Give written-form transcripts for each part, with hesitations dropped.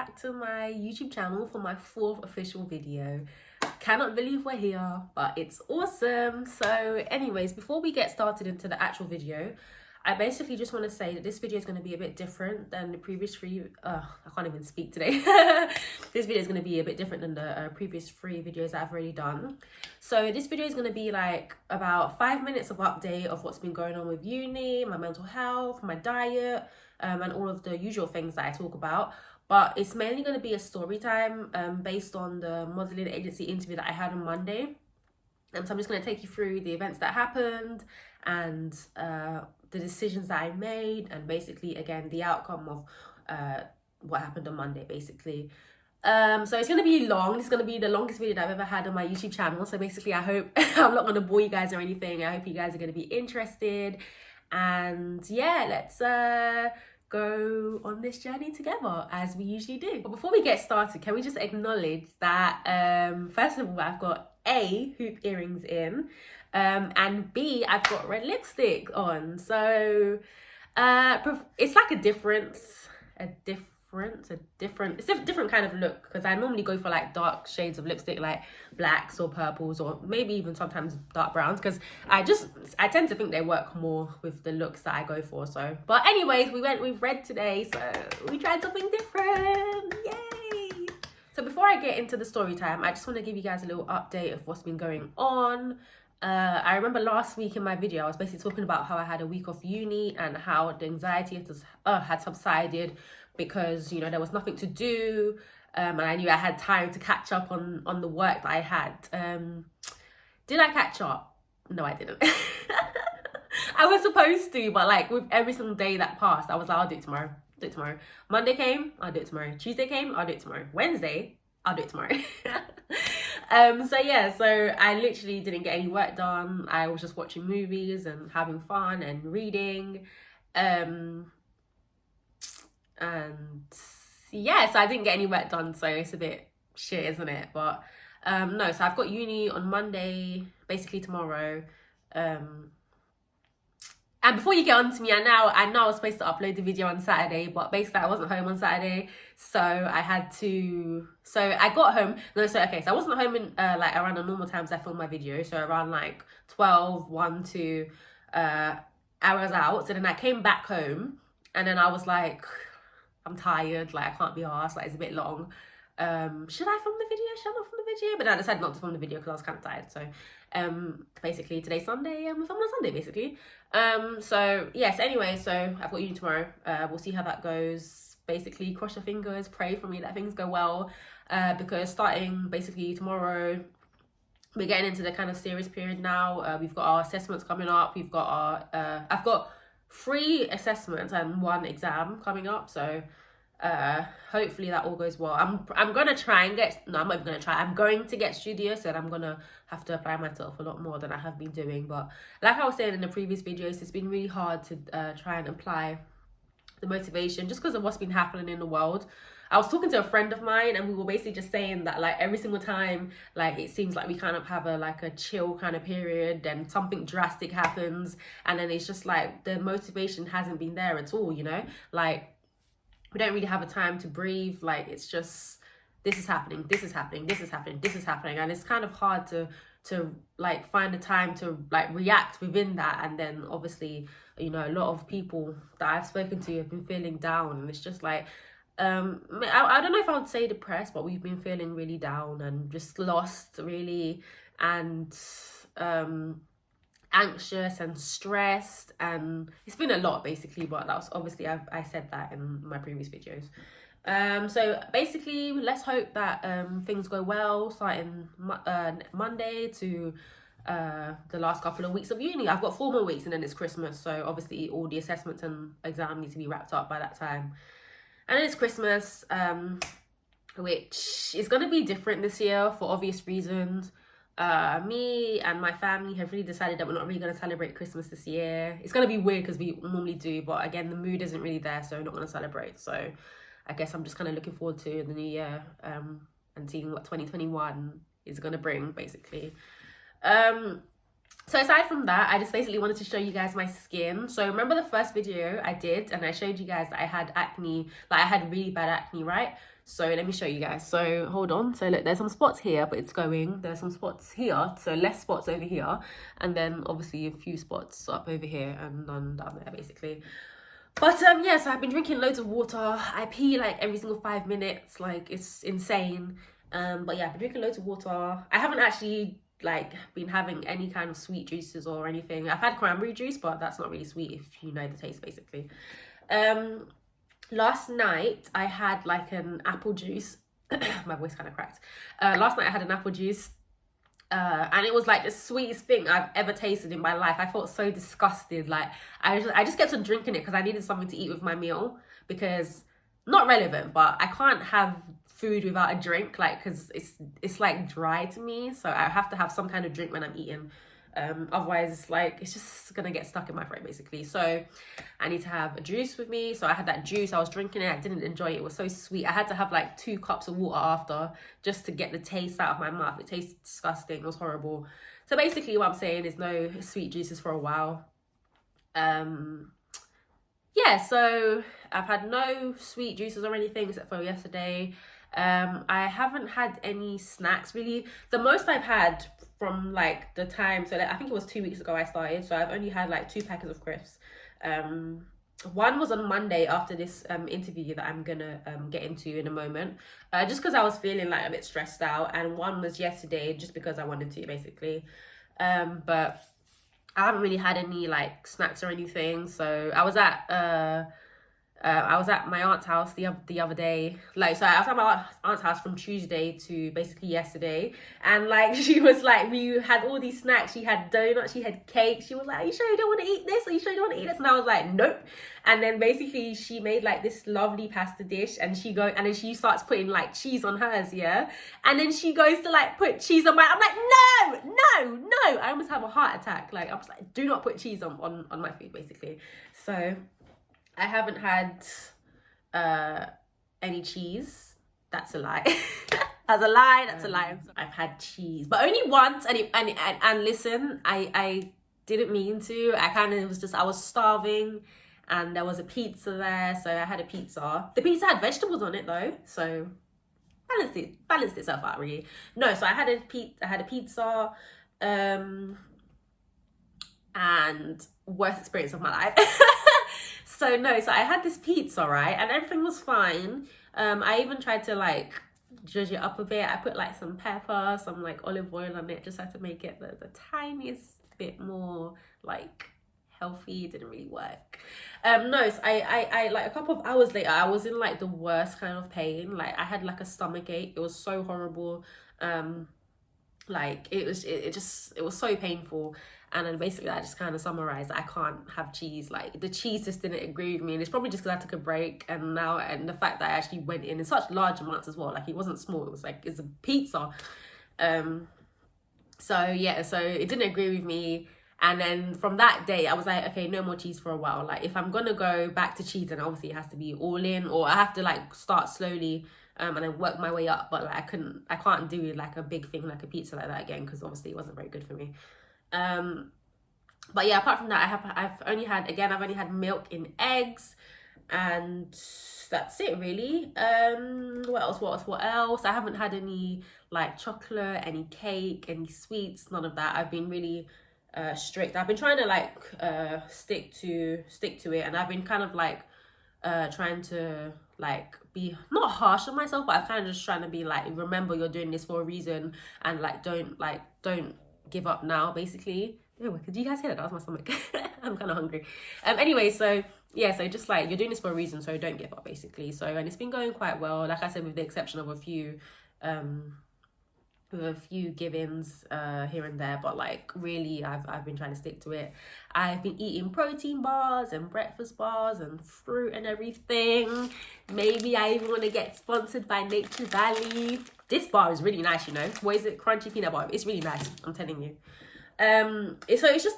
back to my YouTube channel for my 4th official video. Cannot believe we're here, but it's awesome. So anyways, before we get started into the actual video, I basically just want to say that this video is going to be a bit different than the previous 3. I can't even speak today. This video is going to be a bit different than the previous 3 videos that I've already done. So this video is going to be like about 5 minutes of update of what's been going on with uni, my mental health, my diet, and all of the usual things that I talk about. But it's mainly going to be a story time based on the modeling agency interview that I had on Monday. And so I'm just going to take you through the events that happened and the decisions that I made, and basically, again, the outcome of what happened on Monday, basically. So it's going to be long. It's going to be the longest video that I've ever had on my YouTube channel. So basically, I hope I'm not going to bore you guys or anything. I hope you guys are going to be interested. And yeah, let's go on this journey together as we usually do. But before we get started, can we just acknowledge that first of all, I've got A, hoop earrings in, and B, I've got red lipstick on. So it's like a different kind of look, because I normally go for like dark shades of lipstick, like blacks or purples, or maybe even sometimes dark browns, because I tend to think they work more with the looks that I go for. So but anyways, we went with red today, so we tried something different. Yay! So before I get into the story time, I just want to give you guys a little update of what's been going on. I remember last week in my video, I was basically talking about how I had a week off uni and how the anxiety had subsided because, you know, there was nothing to do, and I knew I had time to catch up on the work that I had. Did I catch up? No, I didn't. I was supposed to, but like with every single day that passed, I was like, I'll do it tomorrow. Do it tomorrow. Monday came, I'll do it tomorrow. Tuesday came, I'll do it tomorrow. Wednesday, I'll do it tomorrow. So yeah, so I literally didn't get any work done. I was just watching movies and having fun and reading. And yeah, so I didn't get any work done, so it's a bit shit, isn't it? But no, so I've got uni on Monday, basically tomorrow. And before you get on to me, I know I was supposed to upload the video on Saturday, but basically I wasn't home on Saturday, so I got home. So I wasn't home in like around the normal times I film my video, so around like 12, 1, 2 hours out. So then I came back home, and then I was like, I'm tired, like I can't be arsed, like it's a bit long. Should I film the video? Should I not film the video? But then I decided not to film the video because I was kind of tired. So basically today's Sunday and we're filming on Sunday basically. So yes, anyway, so I've got uni tomorrow. We'll see how that goes. Basically, cross your fingers, pray for me that things go well, because starting basically tomorrow, we're getting into the kind of serious period now. We've got our assessments coming up. We've got our I've got 3 assessments and 1 exam coming up, so hopefully that all goes well. I'm gonna try and get, no, I'm not even gonna try, I'm going to get studious, and I'm gonna have to apply myself a lot more than I have been doing. But like I was saying in the previous videos, it's been really hard to try and apply the motivation just because of what's been happening in the world. I was talking to a friend of mine, and we were basically just saying that like every single time, like it seems like we kind of have a chill kind of period, then something drastic happens, and then it's just like the motivation hasn't been there at all, you know? Like we don't really have a time to breathe. Like it's just, this is happening, this is happening, this is happening, this is happening, and it's kind of hard to like find the time to like react within that. And then obviously, you know, a lot of people that I've spoken to have been feeling down, and it's just like I don't know if I would say depressed, but we've been feeling really down and just lost really, and anxious and stressed, and it's been a lot basically. But that was obviously, I said that in my previous videos. So basically, let's hope that things go well starting Monday to the last couple of weeks of uni. I've got 4 more weeks and then it's Christmas, so obviously all the assessments and exams need to be wrapped up by that time. And then it's Christmas, which is going to be different this year for obvious reasons. Me and my family have really decided that we're not really going to celebrate Christmas this year. It's going to be weird because we normally do, but again, the mood isn't really there, so we're not going to celebrate. So I guess I'm just kind of looking forward to the new year, and seeing what 2021 is going to bring, basically. So aside from that, I just basically wanted to show you guys my skin. So remember the first video I did, and I showed you guys that I had acne, like I had really bad acne, right? So let me show you guys. So hold on. So look, there's some spots here, but it's going. There's some spots here, so less spots over here, and then obviously a few spots up over here and none down there, basically. But yeah, so I've been drinking loads of water. I pee like every single 5 minutes, like it's insane. But yeah, I've been drinking loads of water. I haven't actually like been having any kind of sweet juices or anything. I've had cranberry juice, but that's not really sweet if you know the taste, basically. Last night I had like an apple juice. My voice kind of cracked. Last night I had an apple juice. And it was like the sweetest thing I've ever tasted in my life. I felt so disgusted. Like I just kept on drinking it because I needed something to eat with my meal, because not relevant, but I can't have food without a drink, like, because it's like dry to me, so I have to have some kind of drink when I'm eating. Otherwise, like, it's just gonna get stuck in my throat, basically. So I need to have a juice with me. So I had that juice, I was drinking it, I didn't enjoy it, it was so sweet. I had to have like 2 cups of water after, just to get the taste out of my mouth. It tasted disgusting, it was horrible. So basically what I'm saying is no sweet juices for a while. Yeah, so I've had no sweet juices or anything except for yesterday. I haven't had any snacks really. The most I've had from like the time, so like, I think it was 2 weeks ago I started, so I've only had like 2 packets of crisps. One was on Monday after this interview that I'm gonna get into in a moment, just because I was feeling like a bit stressed out, and one was yesterday just because I wanted to, basically. But I haven't really had any like snacks or anything. So I was at my aunt's house the other day. Like, so I was at my aunt's house from Tuesday to basically yesterday. And like, she was like, we had all these snacks. She had donuts, she had cake. She was like, are you sure you don't want to eat this? Are you sure you don't want to eat this? And I was like, nope. And then basically she made like this lovely pasta dish, and then she starts putting like cheese on hers, yeah? And then she goes to like put cheese on mine. I'm like, no. I almost have a heart attack. Like, I was like, do not put cheese on my food, basically. So I haven't had any cheese. That's a lie. That's a lie. That's a lie. I've had cheese, but only once. And listen, I didn't mean to. I was starving, and there was a pizza there, so I had a pizza. The pizza had vegetables on it though, so balanced itself out, really. No, so I had a pizza, and worst experience of my life. So I had this pizza, right, and everything was fine. I even tried to like judge it up a bit. I put like some pepper, some like olive oil on it, just had to make it the tiniest bit more like healthy. It didn't really work. So I like a couple of hours later, I was in like the worst kind of pain. Like, I had like a stomach ache. It was so horrible. Like, it was so painful. And then basically I just kind of summarized, I can't have cheese. Like, the cheese just didn't agree with me, and it's probably just because I took a break, and the fact that I actually went in such large amounts as well. Like, it wasn't small, it was like, it's a pizza. So yeah, so it didn't agree with me. And then from that day, I was like, okay, no more cheese for a while. Like, if I'm gonna go back to cheese, then obviously it has to be all in, or I have to like start slowly, and then work my way up. But like, I can't do like a big thing like a pizza like that again, because obviously it wasn't very good for me. But yeah, apart from that, I've only had milk in eggs, and that's it really. What else? I haven't had any like chocolate, any cake, any sweets, none of that. I've been really strict. I've been trying to like stick to it, and I've been kind of like trying to like be not harsh on myself, but I'm kind of just trying to be like, remember, you're doing this for a reason, and like don't give up now, basically. Oh, could you guys hear that? That was my stomach. I'm kind of hungry. Anyway, so yeah, so just like, you're doing this for a reason, so don't give up, basically. So, and it's been going quite well, like I said, with the exception of a few give-ins here and there, but like, really, I've been trying to stick to it. I've been eating protein bars and breakfast bars and fruit and everything. Maybe I even want to get sponsored by Nature Valley. This bar is really nice, you know. What is it? Crunchy peanut butter. It's really nice, I'm telling you. So it's just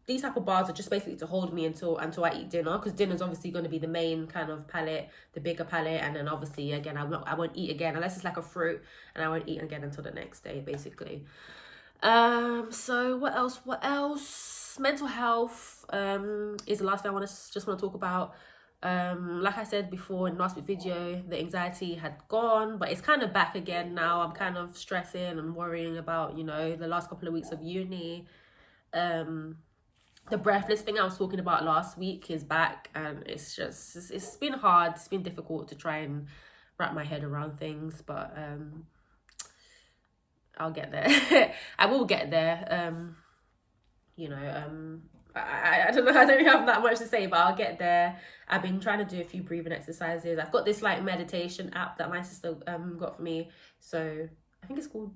these type of bars are just basically to hold me until I eat dinner, because dinner's obviously going to be the main kind of palate, the bigger palate, and then obviously again I won't eat again unless it's like a fruit, and I won't eat again until the next day, basically. So what else? Mental health is the last thing I want to talk about. Like I said before in last week's video, the anxiety had gone, but it's kind of back again now. I'm kind of stressing and worrying about, you know, the last couple of weeks of uni. The breathless thing I was talking about last week is back, and it's been hard. It's been difficult to try and wrap my head around things, but I'll get there. I will get there. You know, I don't know, I don't have that much to say, but I'll get there. I've been trying to do a few breathing exercises. I've got this like meditation app that my sister got for me. So I think it's called,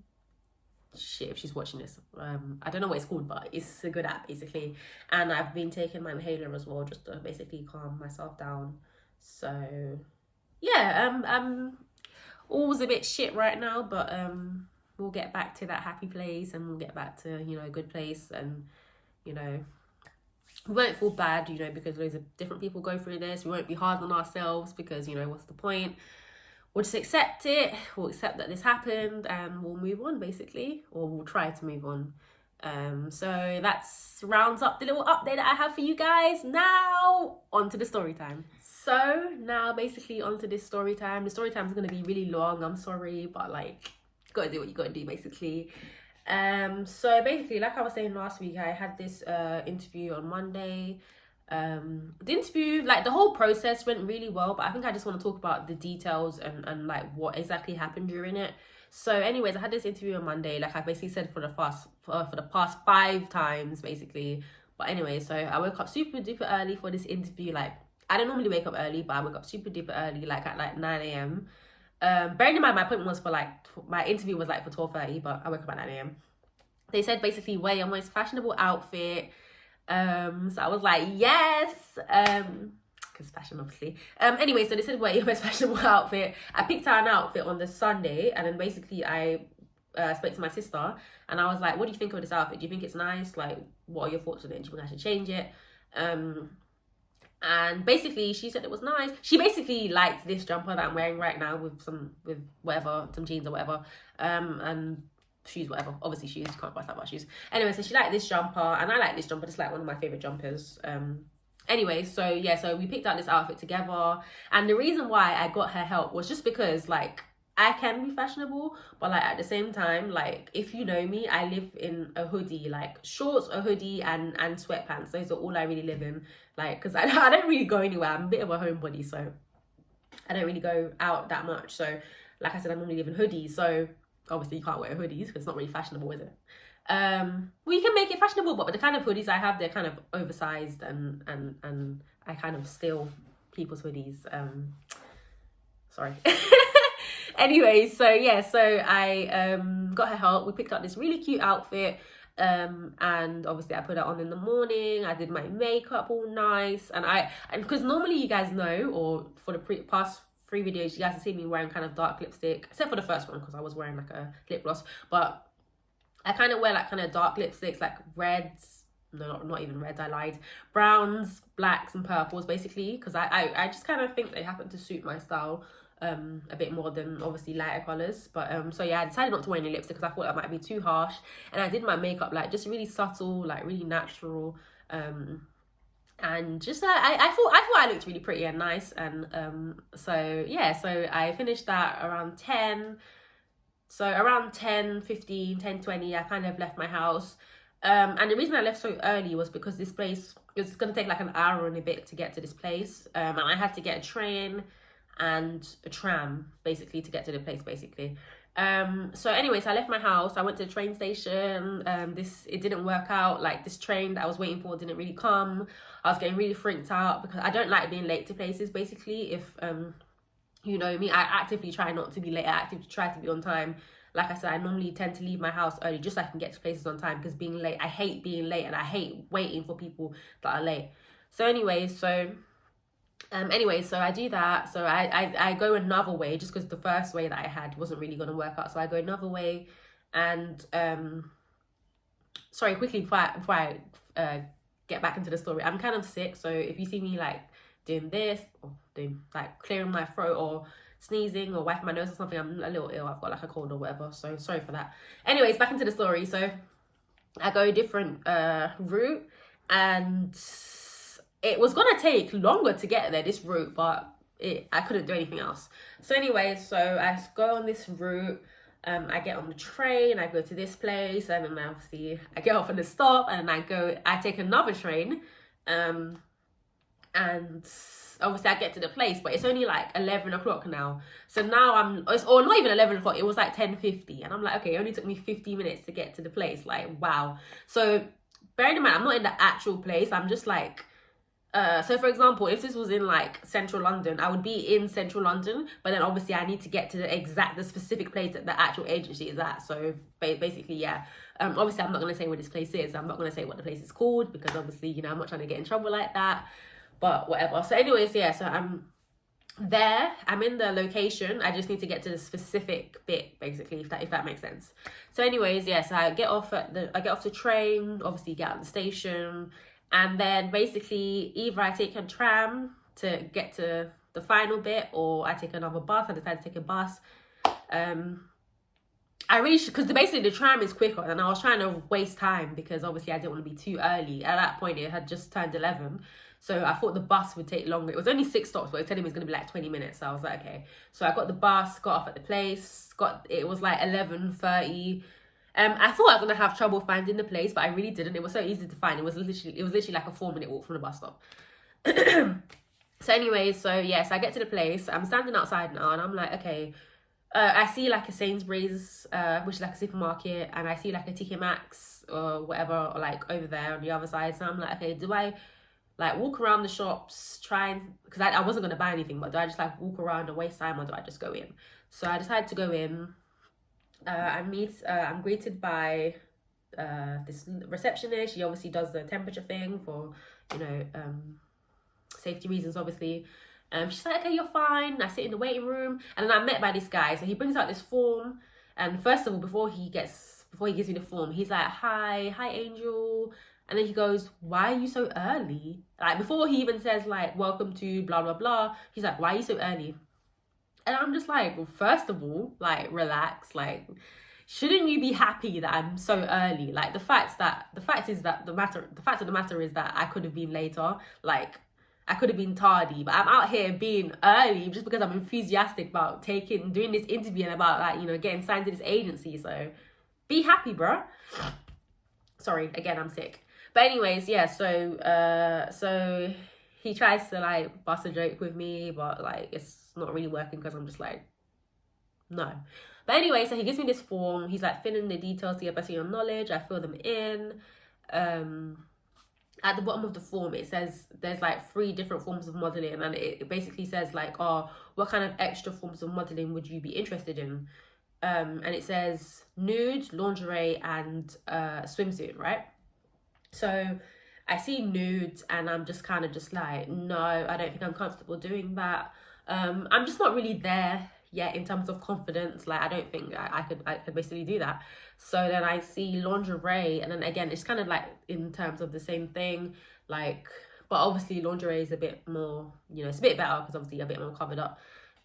shit, if she's watching this, I don't know what it's called, but it's a good app basically. And I've been taking my inhaler as well, just to basically calm myself down. So yeah, all's a bit shit right now, but we'll get back to that happy place, and we'll get back to, you know, a good place. And you know, we won't feel bad, you know, because loads of different people go through this. We won't be hard on ourselves, because, you know, what's the point? We'll just accept it. We'll accept that this happened, and we'll move on basically, or we'll try to move on. So that's rounds up the little update that I have for you guys. Now onto the story time. So now basically onto this story time. The story time is going to be really long. I'm sorry, but like, you gotta do what you gotta do basically. So basically, like I was saying last week, I had this interview on Monday. The interview, like the whole process went really well, but I think I just want to talk about the details and like what exactly happened during it. So anyways, I had this interview on Monday, like I basically said for the past 5 times basically. But anyway, so I woke up super duper early for this interview. Like, I don't normally wake up early, but I woke up super duper early, like at like 9 a.m. Bearing in mind my appointment was for like, my interview was like for 12:30, but I woke up at 9 a.m. They said basically wear your most fashionable outfit. So I was like, yes, because fashion obviously. Anyway, so they said wear your most fashionable outfit. I picked out an outfit on the Sunday, and then basically I spoke to my sister, and I was like, what do you think of this outfit? Do you think it's nice? Like, what are your thoughts on it? Do you think I should change it? And basically she said it was nice. She basically liked this jumper that I'm wearing right now with some jeans or whatever, and shoes, whatever. Obviously shoes, can't buy that about shoes. Anyway, so she liked this jumper, and I like this jumper. It's like one of my favorite jumpers. Anyway, so yeah, so we picked out this outfit together, and the reason why I got her help was just because like, I can be fashionable, but like at the same time, like if you know me, I live in a hoodie, like shorts, a hoodie, and sweatpants. Those are all I really live in, like, because I don't really go anywhere. I'm a bit of a homebody, so I don't really go out that much. So like I said, I normally live in hoodies, so obviously you can't wear hoodies because it's not really fashionable, is it? Well, you can make it fashionable, but the kind of hoodies I have, they're kind of oversized, and I kind of steal people's hoodies. Sorry. Anyway, so yeah, so I got her help. We picked up this really cute outfit, and obviously I put it on in the morning. I did my makeup all nice, and because normally you guys know, or for the past 3 videos, you guys have seen me wearing kind of dark lipstick, except for the first one because I was wearing like a lip gloss, but I kind of wear like kind of dark lipsticks, like reds. No, not even reds, I lied. Browns, blacks, and purples, basically, because I just kind of think they happen to suit my style a bit more than obviously lighter colours. But so yeah, I decided not to wear any lipstick because I thought that might be too harsh. And I did my makeup like just really subtle, like really natural. And just I thought I looked really pretty and nice. And so yeah, so I finished that around 10. So around 10:15, 10:20, I kind of left my house. And the reason I left so early was because this place, it's going to take like an hour and a bit to get to this place. And I had to get a train and a tram, basically, to get to the place, basically. So anyways, I left my house. I went to the train station. It didn't work out. Like, this train that I was waiting for didn't really come. I was getting really freaked out because I don't like being late to places, basically. If you know me, I actively try not to be late. I actively try to be on time. Like I said, I normally tend to leave my house early just so I can get to places on time, because being late, I hate being late, and I hate waiting for people that are late. So anyway, so I do that. So I go another way, just because the first way that I had wasn't really going to work out. So I go another way, and sorry, quickly before I get back into the story, I'm kind of sick. So if you see me like doing this, or doing like clearing my throat, or sneezing, or wiping my nose or something, I'm a little ill. I've got like a cold or whatever, so sorry for that. Anyways, back into the story. So I go a different route, and it was gonna take longer to get there, this route, but I couldn't do anything else. So anyway, so I go on this route. I get on the train, I go to this place, and then obviously I get off at the stop, and I take another train, and obviously I get to the place, but it's only like 11 o'clock now. So now or not even 11 o'clock, it was like 10:50, and I'm like, okay, it only took me 50 minutes to get to the place. Like, wow. So bearing in mind, I'm not in the actual place, I'm just like, so for example, if this was in like central London, I would be in central London, but then obviously I need to get to the specific place that the actual agency is at. So basically, yeah. Obviously I'm not going to say where this place is. I'm not going to say what the place is called, because obviously, you know, I'm not trying to get in trouble like that, but whatever. So anyways, yeah, so I'm there, I'm in the location, I just need to get to the specific bit, basically, if that makes sense. So anyways, yeah, so I get off the train, obviously get out of the station, and then basically either I take a tram to get to the final bit, or I take another bus. I decided to take a bus. I reached, because basically the tram is quicker, and I was trying to waste time because obviously I didn't want to be too early. At that point, it had just turned 11. So I thought the bus would take longer. It was only 6 stops, but it was telling me it's going to be like 20 minutes. So I was like, okay. So I got the bus, got off at the place, it was like 11:30. I thought I was going to have trouble finding the place, but I really didn't. It was so easy to find. It was literally like a 4-minute walk from the bus stop. So anyways, so yes, I get to the place. I'm standing outside now, and I'm like, okay. I see like a Sainsbury's, which is like a supermarket, and I see like a TK Maxx or whatever, like over there on the other side. So I'm like, okay, do I like walk around the shops, because I wasn't going to buy anything, but do I just like walk around and waste time, or do I just go in? So I decided to go in. I'm greeted by this receptionist. She obviously does the temperature thing for, you know, safety reasons, obviously. She's like, okay, you're fine. I sit in the waiting room, and then I'm met by this guy. So he brings out this form, and first of all, before he gives me the form, he's like, hi Angel. And then he goes, why are you so early? Like, before he even says like, welcome to blah blah blah, he's like, why are you so early? And I'm just like, well, first of all, like, relax. Like, shouldn't you be happy that I'm so early? Like, the fact of the matter is that I could have been later. Like, I could have been tardy, but I'm out here being early just because I'm enthusiastic about doing this interview and about, like, you know, getting signed to this agency. So be happy, bro. Sorry, again, I'm sick. But anyways, yeah, so he tries to like bust a joke with me, but like it's not really working because I'm just like, no. But anyway, so he gives me this form. He's like filling the details to get better your knowledge. I fill them in. At the bottom of the form, it says there's like 3 different forms of modeling, and it basically says like, oh, what kind of extra forms of modeling would you be interested in? And it says nude, lingerie, and swimsuit, right? So I see nude, and I'm just kind of just like, no, I don't think I'm comfortable doing that. I'm just not really there yet in terms of confidence. Like, I don't think I could basically do that. So then I see lingerie, and then again, it's kind of like in terms of the same thing, like, but obviously lingerie is a bit more, you know, it's a bit better because obviously a bit more covered up.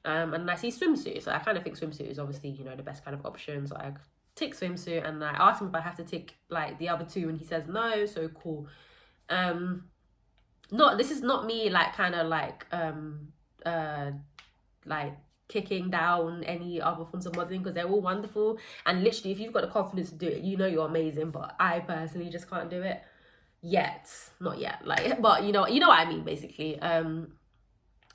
And then I see swimsuit, so I kind of think swimsuit is obviously, you know, the best kind of option. So I tick swimsuit, and I ask him if I have to tick like the other 2, and he says no. So cool. This is not me like kind of like kicking down any other forms of modeling, because they're all wonderful, and literally if you've got the confidence to do it, you know you're amazing. But I personally just can't do it yet. Not yet, like, but you know what I mean, basically.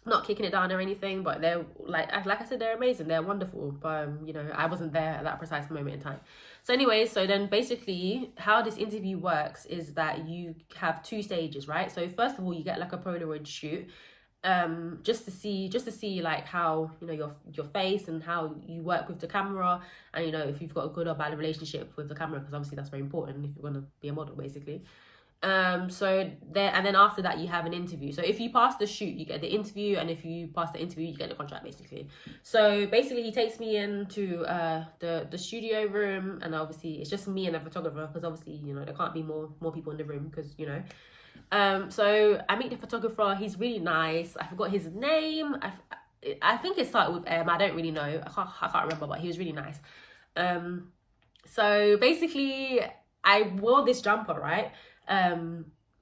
Not kicking it down or anything, but they're like I said, they're amazing, they're wonderful, but you know, I wasn't there at that precise moment in time. So anyway, so then basically how this interview works is that you have 2 stages, right? So first of all, you get like a Polaroid shoot, just to see like how, you know, your face and how you work with the camera, and you know, if you've got a good or bad relationship with the camera, because obviously that's very important if you're going to be a model, basically. So there, and then after that you have an interview. So if you pass the shoot, you get the interview, and if you pass the interview, you get the contract, basically. So basically he takes me into the studio room, and obviously it's just me and a photographer, because obviously, you know, there can't be more people in the room, because, you know. So I meet the photographer. He's really nice. I forgot his name. I think it started with M. I don't really know. I can't remember, but he was really nice. So basically I wore this jumper, right?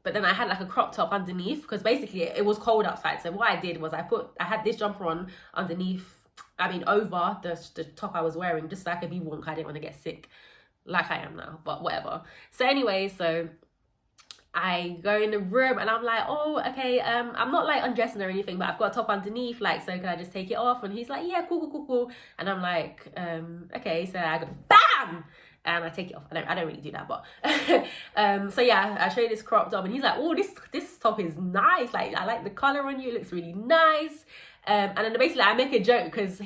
but then I had like a crop top underneath because basically it was cold outside. So what I did was I had this jumper on underneath, over the top I was wearing, just so I could be warm because I didn't want to get sick like I am now, but whatever. So anyway, so I go in the room and I'm like, oh, okay, I'm not like undressing or anything, but I've got a top underneath, like, so can I just take it off? And he's like, yeah, cool. And I'm like, okay, so I go, BAM! And I take it off. I don't really do that, but so yeah, I show you this crop top and he's like, oh, this top is nice. Like, I like the color on you, it looks really nice. And then basically I make a joke because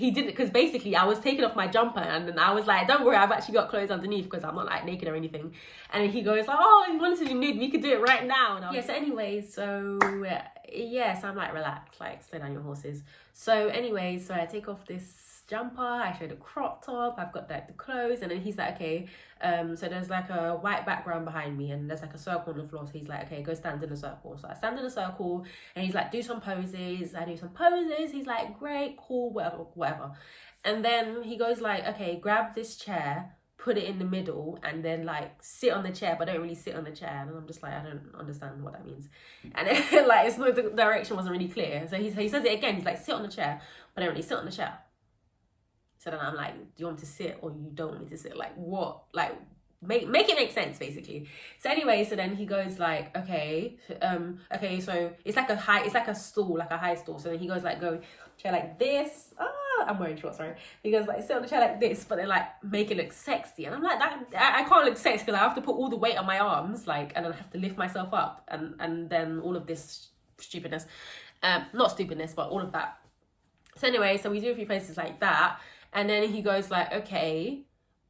basically I was taking off my jumper and then I was like, don't worry, I've actually got clothes underneath because I'm not like naked or anything. And then he goes like, oh, if you wanted to do nude, we could do it right now. And so anyways, so I'm like, relax, like slow down your horses. So anyways, so I take off this jumper, I show the crop top, I've got like the clothes, and then he's like, okay, so there's like a white background behind me and there's like a circle on the floor, so he's like, okay, go stand in a circle. So I stand in a circle and he's like, do some poses. I do some poses. He's like, great, cool, whatever. And then he goes like, okay, grab this chair, put it in the middle, and then like sit on the chair, but don't really sit on the chair. And I'm just like, I don't understand what that means. And then, like, it's not, the direction wasn't really clear. So he says it again. He's like, sit on the chair, but don't really sit on the chair. So then I'm like, do you want me to sit or you don't want me to sit? Like, what? Like, make it make sense, basically. So anyway, so then he goes like, okay, so it's like a stool, like a high stool. So then he goes like, go chair like this. I'm wearing shorts, sorry. He goes like, sit on the chair like this, but then like make it look sexy. And I'm like, I can't look sexy because I have to put all the weight on my arms, like, and then I have to lift myself up, and then all of this stupidness, not stupidness, but all of that. So anyway, so we do a few places like that. And then he goes like, okay,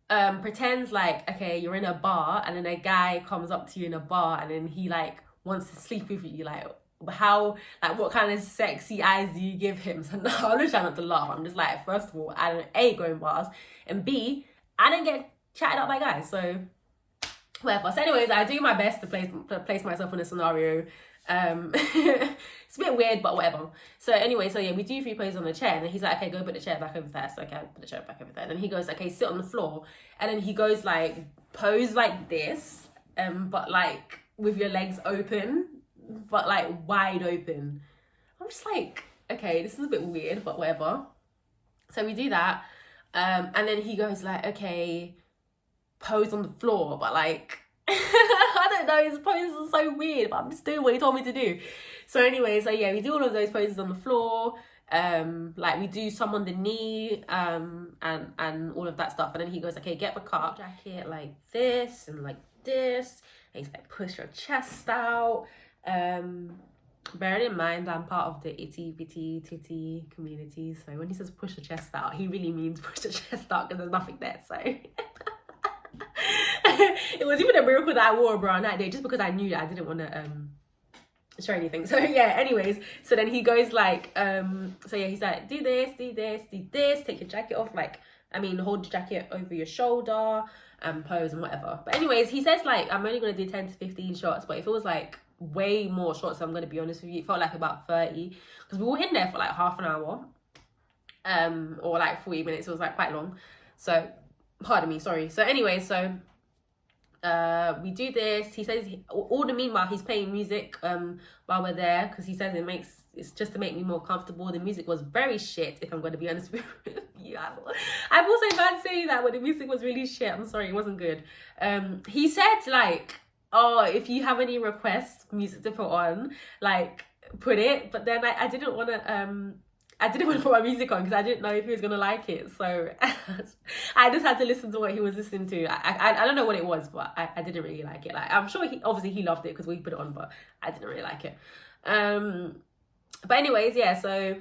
pretends like, okay, you're in a bar and then a guy comes up to you in a bar and then he like wants to sleep with you. Like, how, like, what kind of sexy eyes do you give him? So no, I'm just trying not to laugh. I'm just like, first of all, I don't A, go in bars, and B, I don't get chatted up by guys. So whatever. So anyways, I do my best to place myself in a scenario. It's a bit weird, but whatever. So anyway, so yeah, we do 3 poses on the chair, and then he's like, okay, go put the chair back over there. So okay, I put the chair back over there. And then he goes, okay, sit on the floor, and then he goes like, pose like this, but like with your legs open, but like wide open. I'm just like, okay, this is a bit weird, but whatever. So we do that, and then he goes like, okay, pose on the floor, but like I don't know, his poses are so weird, but I'm just doing what he told me to do. So anyway, so yeah, we do all of those poses on the floor, like we do some on the knee, and all of that stuff. And then he goes, okay, get the cut jacket like this and like this, and he's like, push your chest out. Bearing in mind I'm part of the itty bitty titty community, so when he says push the chest out, he really means push the chest out because there's nothing there. So it was even a miracle that I wore a bra on that day, just because I knew that I didn't want to show anything. So yeah, anyways, so then he goes like, so yeah, he's like, do this, take your jacket off, like, hold your jacket over your shoulder and pose and whatever. But anyways, he says like, I'm only going to do 10 to 15 shots, but if it was like way more shots, I'm going to be honest with you, it felt like about 30, because we were in there for like half an hour, or like 40 minutes. It was like quite long. So pardon me, sorry. So anyway, so we do this. He says all the meanwhile he's playing music while we're there, because he says it's just to make me more comfortable. The music was very shit, if I'm going to be honest with you. I've also heard saying that when the music was really shit. I'm sorry, it wasn't good. He said like, oh, if you have any requests for music to put on, like put it. But then I didn't want to put my music on because I didn't know if he was gonna like it. So I just had to listen to what he was listening to. I don't know what it was, but I didn't really like it. Like, I'm sure he loved it because we put it on, but I didn't really like it. But anyways, yeah. So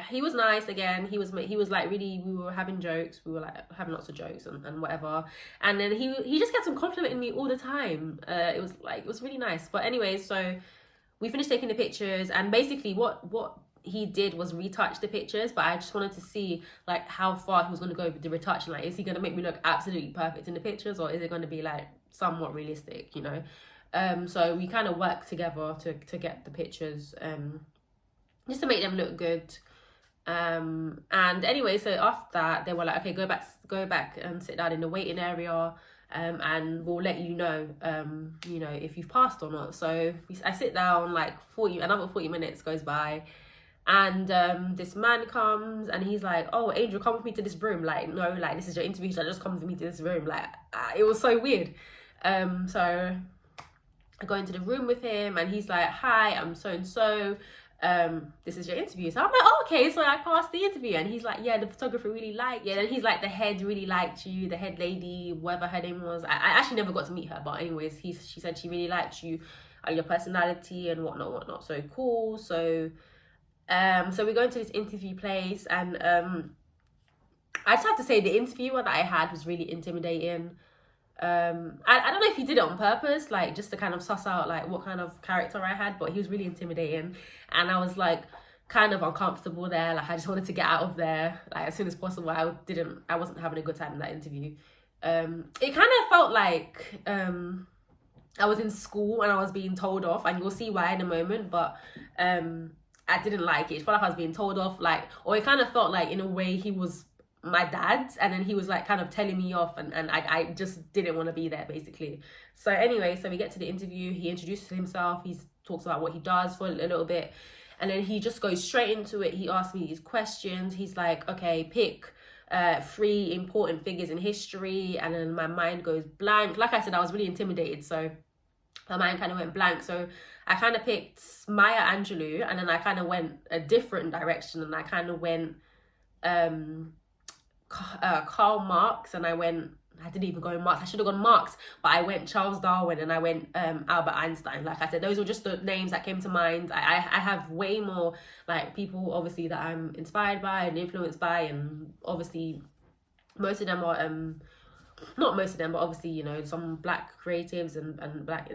he was nice again. He was like really. We were having jokes. We were like having lots of jokes and whatever. And then he just kept on complimenting me all the time. It was really nice. But anyways, so we finished taking the pictures, and basically what he did was retouch the pictures, but I just wanted to see like how far he was going to go with the retouching. Like, is he going to make me look absolutely perfect in the pictures, or is it going to be like somewhat realistic, you know? So we kind of worked together to get the pictures, just to make them look good. And anyway, so after that, they were like, okay, go back and sit down in the waiting area. and we'll let you know, you know, if you've passed or not. So I sit down, like another 40 minutes goes by, and this man comes and he's like, oh, Angel, come with me to this room. Like, no, like, this is your interview, so just come with me to this room. Like, it was so weird. So I go into the room with him and he's like, hi, I'm so and so, this is your interview. So I'm like, oh, okay, so I passed the interview. And he's like, yeah, the photographer really liked you. And he's like, the head really liked you, the head lady, whatever her name was. I actually never got to meet her, but anyways, she said she really liked you, your personality and whatnot. So cool. So we go into this interview place, and I just have to say the interviewer that I had was really intimidating. I don't know if he did it on purpose, like just to kind of suss out like what kind of character I had, but he was really intimidating, and I was like kind of uncomfortable there. Like I just wanted to get out of there like as soon as possible. I wasn't having a good time in that interview. It kind of felt like I was in school and I was being told off, and you'll see why in a moment, but I didn't like it. It felt like I was being told off, like, or it kind of felt like in a way he was my dad, and then he was like kind of telling me off, and I just didn't want to be there basically. So anyway, so we get to the interview, he introduces himself, he talks about what he does for a little bit, and then he just goes straight into it. He asks me these questions. He's like, okay, pick 3 important figures in history, and then my mind goes blank. Like I said, I was really intimidated, so my mind kind of went blank. So I kind of picked Maya Angelou, and then I kind of went a different direction, and I kind of went Karl Marx, and I didn't even go Marx. I should have gone Marx, but I went Charles Darwin, and I went Albert Einstein. Like I said, those were just the names that came to mind. I have way more like people obviously that I'm inspired by and influenced by, and obviously most of them are not most of them, but obviously, you know, some black creatives and black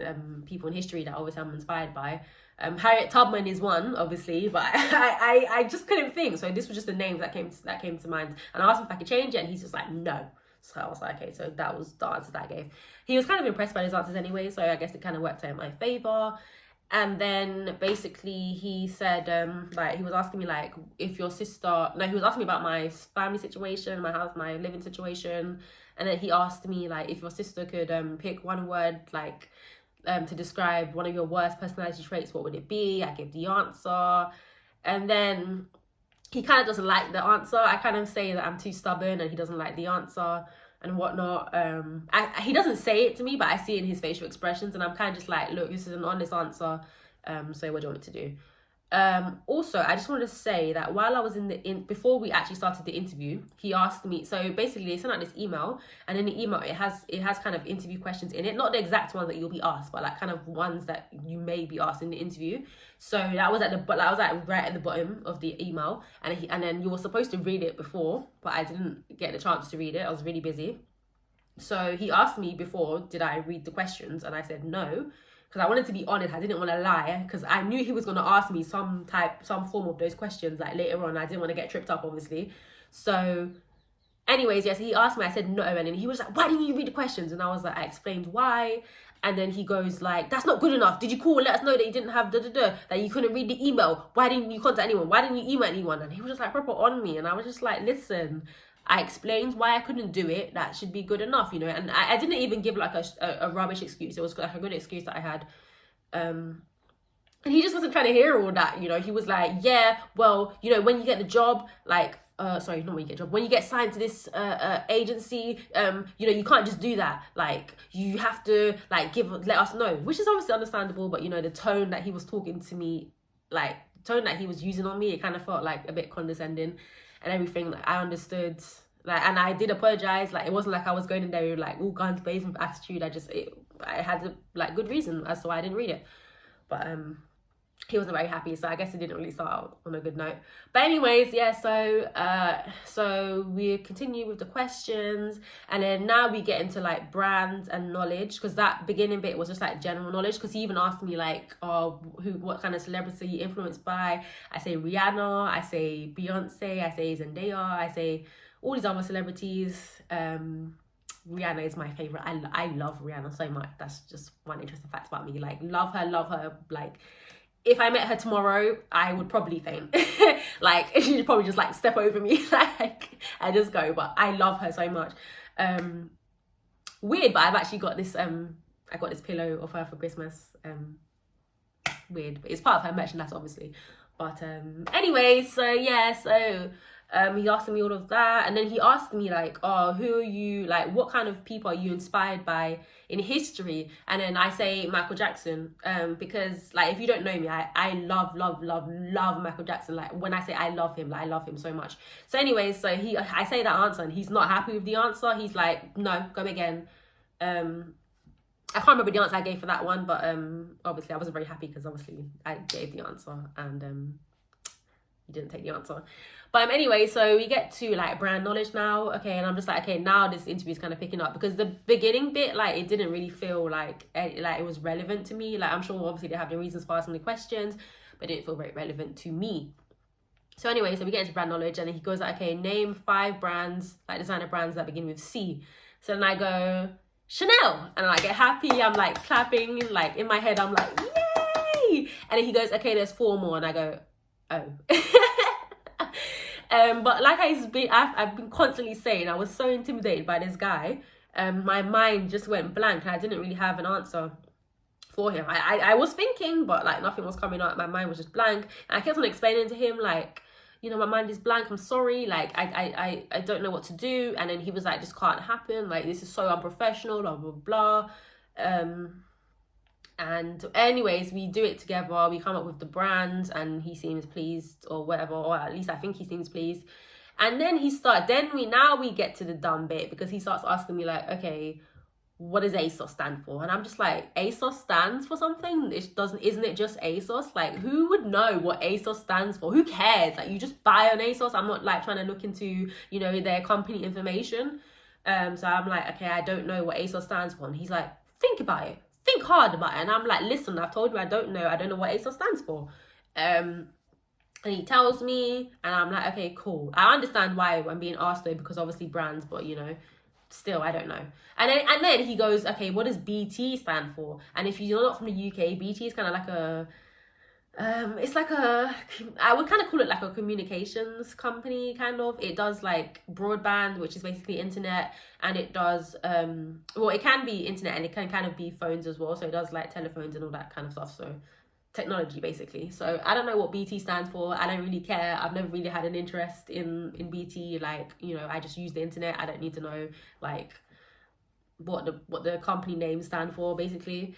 people in history that obviously I'm inspired by. Harriet Tubman is one, obviously, but I just couldn't think. So this was just the names that came to mind. And I asked him if I could change it, and he's just like, no. So I was like, okay, so that was the answer that I gave. He was kind of impressed by his answers anyway, so I guess it kind of worked out in my favor. And then basically he said, like, he was asking me like, if your sister, no, he was asking me about my family situation, my house, my living situation. And then he asked me like, if your sister could pick one word, like, to describe one of your worst personality traits, what would it be? I gave the answer. And then he kind of doesn't like the answer. I kind of say that I'm too stubborn, and he doesn't like the answer and whatnot. He doesn't say it to me, but I see it in his facial expressions, and I'm kind of just like, look, this is an honest answer. So what do you want me to do? Also, I just wanted to say that while I was before we actually started the interview, he asked me, so basically they sent out this email, and in the email it has kind of interview questions in it, not the exact ones that you'll be asked, but like kind of ones that you may be asked in the interview. So that was like right at the bottom of the email, and then you were supposed to read it before, but I didn't get the chance to read it. I was really busy. So he asked me before, did I read the questions? And I said no, because I wanted to be honest. I didn't want to lie, because I knew he was going to ask me some form of those questions like later on. I didn't want to get tripped up, obviously. So anyways, yes, he asked me, I said no, and then he was like, why didn't you read the questions? And I was like, I explained why. And then he goes like, that's not good enough. Did you call and let us know that you didn't have that you couldn't read the email? Why didn't you contact anyone? Why didn't you email anyone? And he was just like proper on me, and I was just like, listen, I explained why I couldn't do it. That should be good enough, you know. And I didn't even give like a rubbish excuse. It was like a good excuse that I had. And he just wasn't trying to hear all that, you know. He was like, yeah, well, you know, when you get the job, like, sorry, not when you get a job, when you get signed to this agency, you know, you can't just do that. Like, you have to like let us know, which is obviously understandable. But you know, the tone that he was talking to me, like the tone that he was using on me, it kind of felt like a bit condescending and everything. Like, I understood, like, and I did apologize. Like, it wasn't like I was going in there with like all guns blazing with attitude. I had a like good reason as to why I didn't read it. But he wasn't very happy, so I guess it didn't really start out on a good note. But anyways, yeah, so we continue with the questions, and then now we get into like brands and knowledge, because that beginning bit was just like general knowledge, because he even asked me like, what kind of celebrity you influenced by. I say Rihanna, I say Beyonce, I say Zendaya, I say all these other celebrities. Rihanna is my favorite. I love Rihanna so much. That's just one interesting fact about me. Like, love her. Like, if I met her tomorrow, I would probably faint. Like, she'd probably just like step over me, like, and just go. But I love her so much. weird, but I've actually got this I got this pillow of her for Christmas. Weird, but it's part of her merchandise, obviously. But anyway, so yeah, so he asked me all of that, and then he asked me like, oh, who are you, like what kind of people are you inspired by in history? And then I say Michael Jackson, because like if you don't know me, I love Michael Jackson. Like when I say I love him, like I love him so much. So anyway, so I say that answer and he's not happy with the answer. He's like, no, go again. I can't remember the answer I gave for that one, but obviously I wasn't very happy because obviously I gave the answer and he didn't take the answer. But anyway, so we get to like brand knowledge now, okay, and I'm just like, okay, now this interview is kind of picking up, because the beginning bit, like it didn't really feel like it was relevant to me. Like I'm sure obviously they have the reasons for asking the questions, but it didn't feel very relevant to me. So anyway, so we get into brand knowledge, and then he goes like, okay, name 5 brands, like designer brands that begin with C. So then I go Chanel, and I get happy, I'm like clapping, like in my head I'm like yay, and then he goes, okay, there's 4 more, and I go, oh. But like I've been constantly saying, I was so intimidated by this guy, my mind just went blank and I didn't really have an answer for him. I was thinking, but like nothing was coming up, my mind was just blank, and I kept on explaining to him like, you know, my mind is blank, I'm sorry, like I don't know what to do. And then he was like, this can't happen, like this is so unprofessional, blah blah blah. And anyways, we do it together, we come up with the brand, and he seems pleased, or whatever, or at least I think he seems pleased. And then we get to the dumb bit, because he starts asking me like, okay, what does ASOS stand for? And I'm just like, ASOS stands for something? Isn't it just ASOS? Like, who would know what ASOS stands for? Who cares? Like, you just buy on ASOS. I'm not like trying to look into, you know, their company information. So I'm like, okay, I don't know what ASOS stands for. And he's like, think about it. Think hard about it. And I'm like, listen, I've told you I don't know what ASOS stands for. And he tells me, and I'm like, okay, cool. I understand why I'm being asked though, because obviously brands, but you know, still I don't know. And then he goes, okay, what does BT stand for? And if you're not from the UK, BT is kind of like a it's like I would kind of call it like a communications company, kind of. It does like broadband, which is basically internet, and it does well, it can be internet and it can kind of be phones as well, so it does like telephones and all that kind of stuff. So technology basically. So I don't know what BT stands for. I don't really care. I've never really had an interest in BT. Like, you know, I just use the internet. I don't need to know like what the company names stand for basically.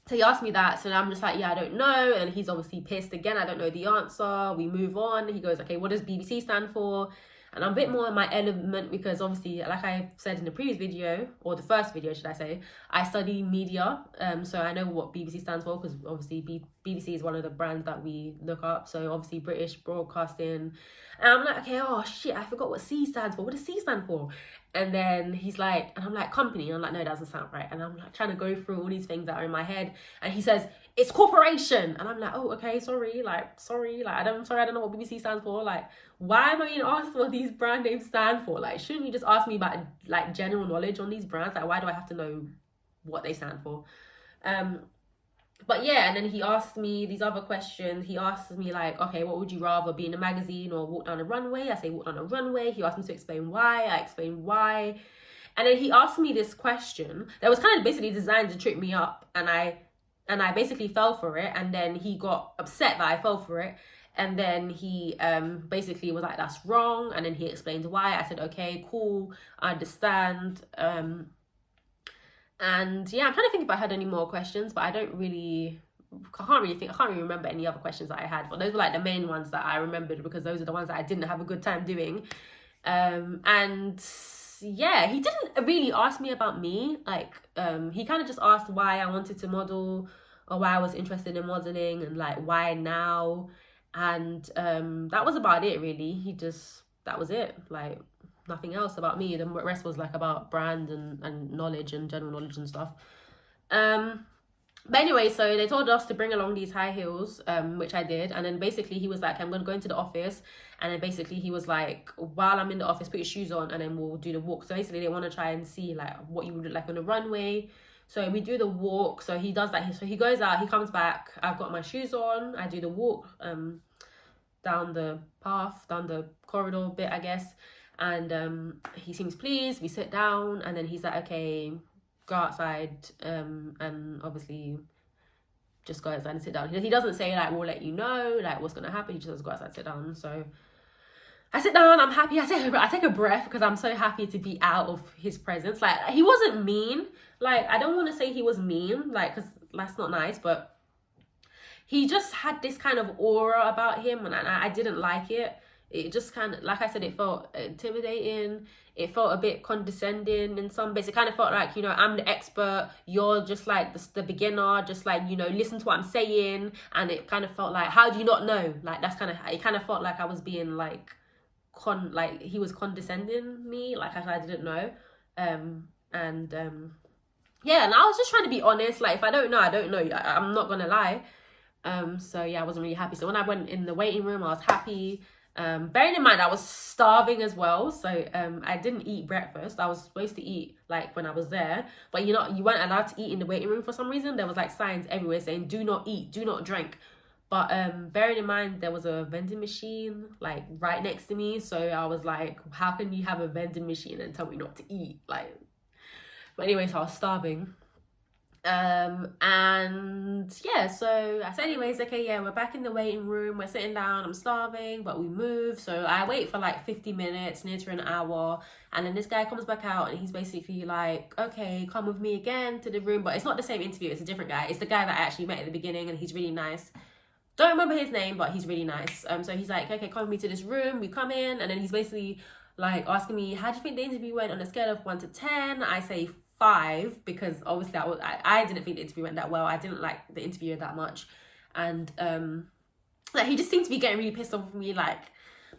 So he asked me that, so I'm just like, yeah, I don't know. And he's obviously pissed again. I don't know the answer. We move on. He goes, okay, what does BBC stand for? And I'm a bit more in my element, because obviously, like I said in the previous video, or the first video, should I say, I study media. So I know what BBC stands for, because obviously BBC is one of the brands that we look up. So obviously British Broadcasting. And I'm like, okay, oh shit, I forgot what C stands for. What does C stand for? And then he's like, and I'm like, company. And I'm like, no, it doesn't sound right. And I'm like trying to go through all these things that are in my head. And he says, it's corporation. And I'm like, oh, okay, sorry. I don't know what BBC stands for. Like, why am I being asked what these brand names stand for? Like, shouldn't you just ask me about like general knowledge on these brands? Like, why do I have to know what they stand for? But yeah, and then he asked me these other questions. He asked me like, okay, what would you rather, be in a magazine or walk down a runway? I say walk down a runway. He asked me to explain why. I explained why. And then he asked me this question that was kind of basically designed to trip me up. And I basically fell for it. And then he got upset that I fell for it. And then he basically was like, that's wrong. And then he explained why. I said, okay, cool, I understand. And yeah, I'm trying to think if I had any more questions, but I can't really remember any other questions that I had. But those were like the main ones that I remembered, because those are the ones that I didn't have a good time doing. And yeah, he didn't really ask me about me. Like, he kind of just asked why I wanted to model, or why I was interested in modeling, and like why now. And that was about it really. That was it. Like, nothing else about me. The rest was like about brand and knowledge and general knowledge and stuff. But anyway, so they told us to bring along these high heels, which I did. And then basically he was like, I'm going to go into the office. And then basically he was like, while I'm in the office, put your shoes on and then we'll do the walk. So basically they want to try and see like what you would look like on the runway. So we do the walk. So he does that. So he goes out, he comes back. I've got my shoes on. I do the walk down the path, down the corridor bit, I guess. And he seems pleased. We sit down, and then he's like, okay, go outside, and obviously just go outside and sit down. He doesn't say like, we'll let you know like what's gonna happen. He just says go outside, sit down. So I sit down, I'm happy. I take a breath because I'm so happy to be out of his presence. Like, he wasn't mean. Like, I don't want to say he was mean, like, because that's not nice, but he just had this kind of aura about him, and I didn't like it. It just kind of, like I said, it felt intimidating. It felt a bit condescending in some bits. It kind of felt like, you know, I'm the expert. You're just like the beginner. Just like, you know, listen to what I'm saying. And it kind of felt like, how do you not know? Like, that's kind of, it kind of felt like I was being like, like he was condescending me, like I didn't know. Yeah, and I was just trying to be honest. Like, if I don't know, I don't know. I'm not gonna lie. So yeah, I wasn't really happy. So when I went in the waiting room, I was happy. Bearing in mind I was starving as well, so I didn't eat breakfast. I was supposed to eat like when I was there, but you weren't allowed to eat in the waiting room for some reason. There was like signs everywhere saying do not eat, do not drink. But bearing in mind there was a vending machine like right next to me, so I was like, how can you have a vending machine and tell me not to eat? Like, but anyway, so I was starving. And yeah, so I said, anyways, okay, yeah, we're back in the waiting room, we're sitting down, I'm starving, but we move. So I wait for like 50 minutes, near to an hour, and then this guy comes back out and he's basically like, okay, come with me again to the room. But it's not the same interview, it's a different guy. It's the guy that I actually met at the beginning, and he's really nice. Don't remember his name, but he's really nice. So he's like, okay, come with me to this room. We come in, and then he's basically like asking me, how do you think the interview went on a scale of 1 to 10? I say 5, because obviously I didn't think the interview went that well. I didn't like the interviewer that much. And like, he just seemed to be getting really pissed off with me, like,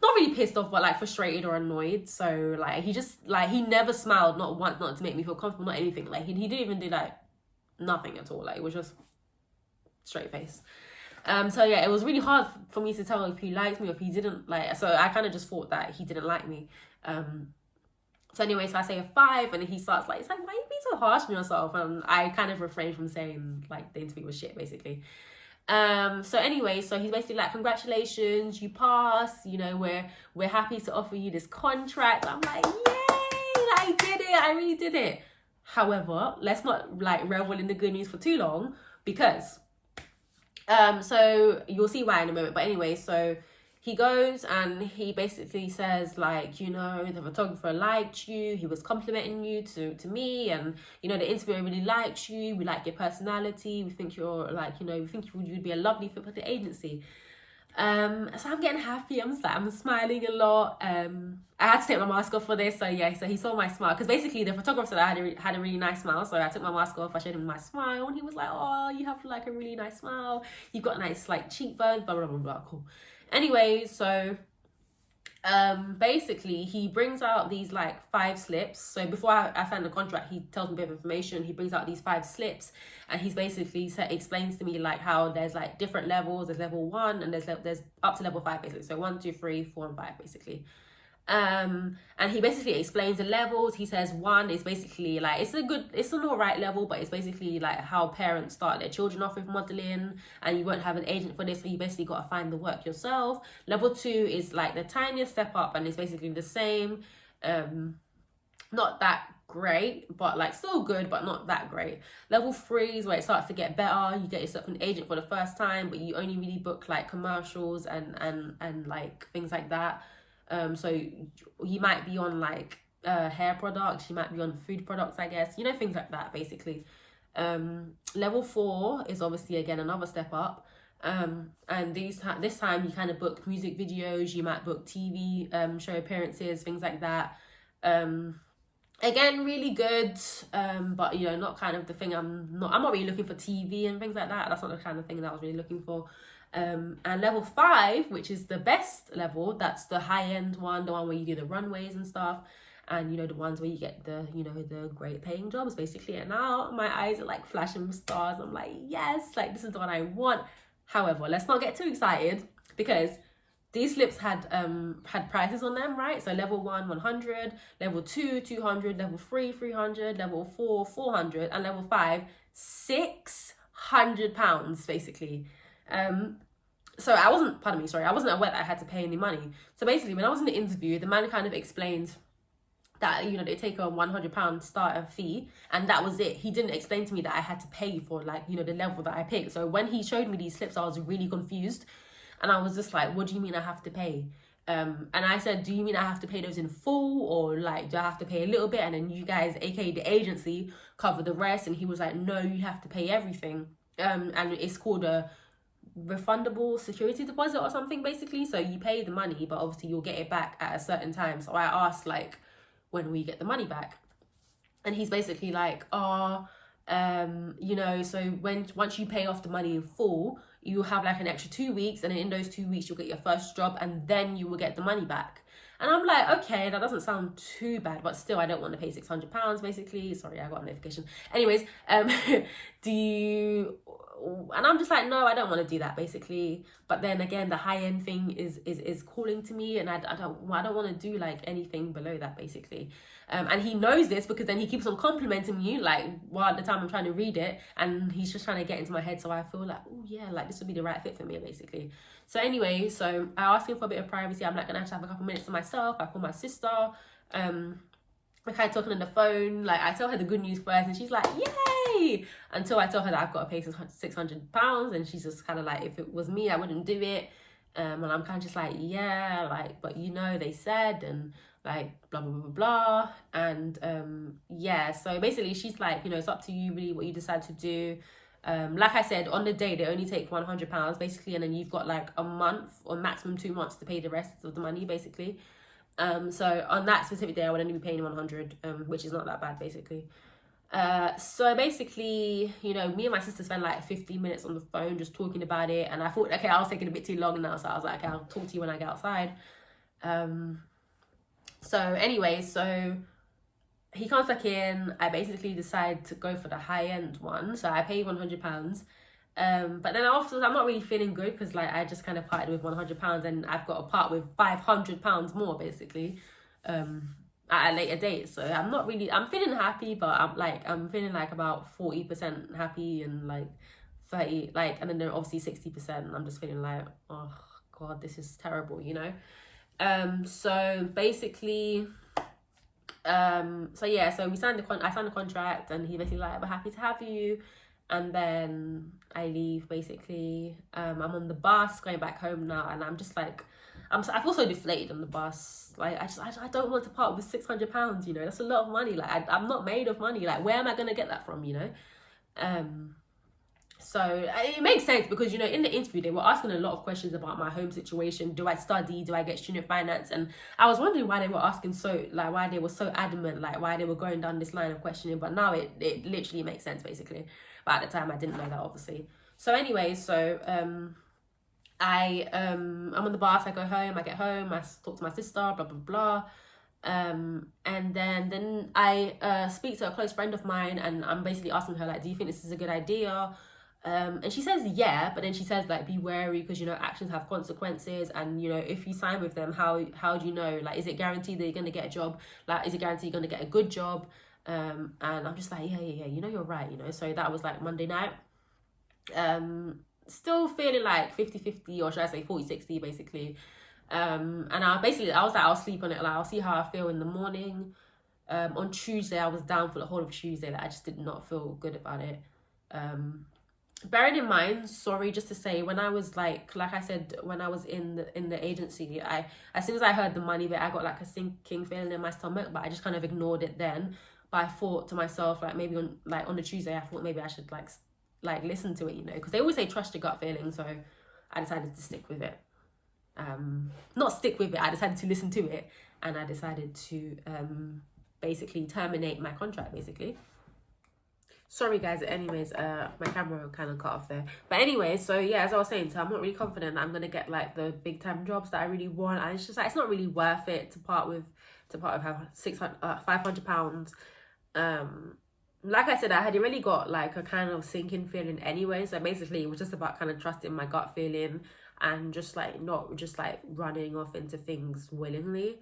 not really pissed off, but like frustrated or annoyed. So like, he just, like, he never smiled, not once, not to make me feel comfortable, not anything. Like, he didn't even do like nothing at all. Like, it was just straight face. So yeah, it was really hard for me to tell if he liked me or if he didn't. Like, so I kind of just thought that he didn't like me. So anyway, so I say a 5, and then he starts like, it's like, why are you being so harsh on yourself? And I kind of refrained from saying like the interview was shit, basically. So anyway, so he's basically like, congratulations, you passed, you know, we're happy to offer you this contract. I'm like, yay, I did it, I really did it. However, let's not like revel in the good news for too long, because so you'll see why in a moment. But anyway, so he goes and he basically says like, you know, the photographer liked you, he was complimenting you to me, and you know, the interviewer really liked you, we like your personality, we think you're like, you know, we think you'd be a lovely fit for the agency. So I'm getting happy, I'm smiling a lot. I had to take my mask off for this, so yeah, so he saw my smile, because basically the photographer said I had a really nice smile, so I took my mask off, I showed him my smile, and he was like, oh, you have like a really nice smile, you've got nice like cheekbones, blah blah blah blah. Cool. Anyway, so basically he brings out these like 5 slips. So before I sign the contract, he tells me a bit of information. He brings out these 5 slips, and he's basically explains to me like how there's like different levels. There's level 1, and there's up to level 5, basically. So 1, 2, 3, 4, and 5, basically. And he basically explains the levels. He says 1 is basically like, it's an alright level, but it's basically like how parents start their children off with modeling, and you won't have an agent for this, so you basically got to find the work yourself. Level 2 is like the tiniest step up, and it's basically the same, not that great, but like still good, but not that great. Level 3 is where it starts to get better. You get yourself an agent for the first time, but you only really book like commercials and like things like that. So you might be on like hair products, you might be on food products, I guess, you know, things like that, basically. Level 4 is obviously again another step up, and this time you kind of book music videos, you might book TV show appearances, things like that. Again, really good, but you know, not kind of the thing. I'm not really looking for TV and things like that. That's not the kind of thing that I was really looking for. And level 5, which is the best level, that's the high-end one, the one where you do the runways and stuff, and you know, the ones where you get the, you know, the great paying jobs, basically. And now my eyes are like flashing with stars. I'm like, yes, like this is the one I want. However, let's not get too excited, because these slips had prices on them, right? So level 1, 100, level 2, 200, level 3, 300, level 4, 400, and level 5, £600, basically. So I wasn't, pardon me, sorry, I wasn't aware that I had to pay any money. So basically, when I was in the interview, the man kind of explained that, you know, they take a £100 starter fee, and that was it. He didn't explain to me that I had to pay for, like, you know, the level that I picked. So when he showed me these slips, I was really confused, and I was just like, what do you mean I have to pay? And I said, do you mean I have to pay those in full, or like do I have to pay a little bit and then you guys, aka the agency, cover the rest? And he was like, no, you have to pay everything. And it's called a refundable security deposit or something, basically. So you pay the money, but obviously you'll get it back at a certain time. So I asked, like, when we get the money back? And he's basically like, you know, so once you pay off the money in full, you have like an extra 2 weeks, and then in those 2 weeks you'll get your first job, and then you will get the money back. And I'm like, okay, that doesn't sound too bad, but still, I don't want to pay £600, basically. Sorry, I got a notification. Anyways, do you... And I'm just like, no, I don't want to do that, basically. But then again, the high end thing is calling to me, and I don't want to do like anything below that, basically. And he knows this because then he keeps on complimenting me, like, while at the time I'm trying to read it, and he's just trying to get into my head, so I feel like, oh yeah, like this would be the right fit for me, basically. So anyway, so I asked him for a bit of privacy. I'm like, gonna have to have a couple minutes to myself. I call my sister. We're kind of talking on the phone. Like, I tell her the good news first, and she's like, yay! Until I tell her that I've got to pay £600, and she's just kind of like, if it was me, I wouldn't do it. And I'm kind of just like, yeah, like, but you know, they said, and like, blah, blah, blah, blah. And yeah, so basically she's like, you know, it's up to you really what you decide to do. Like I said, on the day, they only take £100, basically, and then you've got like a month or maximum 2 months to pay the rest of the money, basically. So on that specific day, I would only be paying 100, which is not that bad, basically. So basically, you know, me and my sister spent like 15 minutes on the phone just talking about it, and I thought, okay, I was taking a bit too long now, so I was like, okay, I'll talk to you when I get outside. So anyway, so he comes back in. I basically decide to go for the high end one, so I pay £100. But then afterwards, I'm not really feeling good because like I just kind of parted with £100, and I've got to part with £500 more, basically, at a later date. So I'm not really, I'm feeling happy, but I'm feeling like about 40% happy, and like 30, like, and then there are obviously 60%, and I'm just feeling like, oh god, this is terrible, you know. So basically, so yeah, so I signed the contract, and he basically like, we're happy to have you. And then I leave, basically. I'm on the bus going back home now, and I'm just like, I feel so deflated on the bus. Like, I don't want to part with £600, you know. That's a lot of money. Like, I'm not made of money. Like, where am I going to get that from, you know? So it makes sense because, you know, in the interview, they were asking a lot of questions about my home situation. Do I study? Do I get student finance? And I was wondering why they were asking why they were so adamant, like why they were going down this line of questioning. But now it literally makes sense, basically. But at the time, I didn't know that, obviously. So anyway, so I'm on the bus, I go home, I get home, I talk to my sister, blah, blah, blah. And then I speak to a close friend of mine, and I'm basically asking her, like, do you think this is a good idea? And she says yeah, but then she says, like, be wary because, you know, actions have consequences, and, you know, if you sign with them, how do you know, like, is it guaranteed that you're going to get a job? Like, is it guaranteed you're going to get a good job? And I'm just like, yeah, you know, you're right, you know. So that was like Monday night. Still feeling like 50-50, or should I say 40-60, basically. And I was like, I'll sleep on it, like I'll see how I feel in the morning. On Tuesday, I was down for the whole of Tuesday. Like, I just did not feel good about it. Bearing in mind, sorry, just to say, when I was like I said, when I was in the agency, as soon as I heard the money bit, I got like a sinking feeling in my stomach, but I just kind of ignored it then. But I thought to myself, like, maybe on the Tuesday, I thought maybe I should like listen to it, you know, because they always say trust your gut feeling. So I decided to stick with it. Not stick with it, I decided to listen to it, and I decided to basically terminate my contract, basically. Sorry guys, anyways, my camera kind of cut off there. But anyway, so yeah, as I was saying, so I'm not really confident that I'm gonna get like the big time jobs that I really want, and it's just like, it's not really worth it to part with £500. Like I said, I had already got like a kind of sinking feeling anyway, so basically it was just about kind of trusting my gut feeling, and just like not just like running off into things willingly,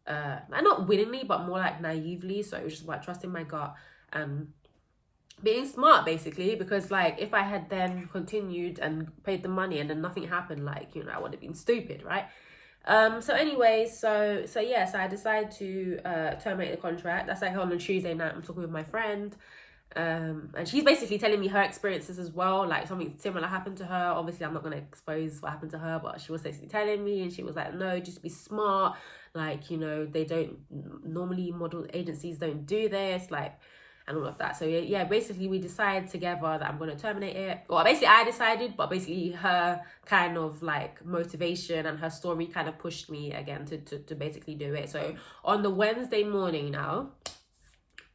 and not willingly, but more like naively. So it was just about trusting my gut, and being smart, basically, because like if I had then continued and paid the money and then nothing happened, like, you know, I would have been stupid, right? So anyway, so yes, I decided to terminate the contract. That's like on a Tuesday night. I'm talking with my friend, and she's basically telling me her experiences as well. Like something similar happened to her. Obviously, I'm not gonna expose what happened to her, but she was basically telling me, and she was like, "No, just be smart. Like, you know, they don't normally, model agencies don't do this. Like." And all of that. So yeah, basically we decided together that I'm going to terminate it. Well, basically I decided, but basically her kind of like motivation and her story kind of pushed me again to basically do it. So on the Wednesday morning now,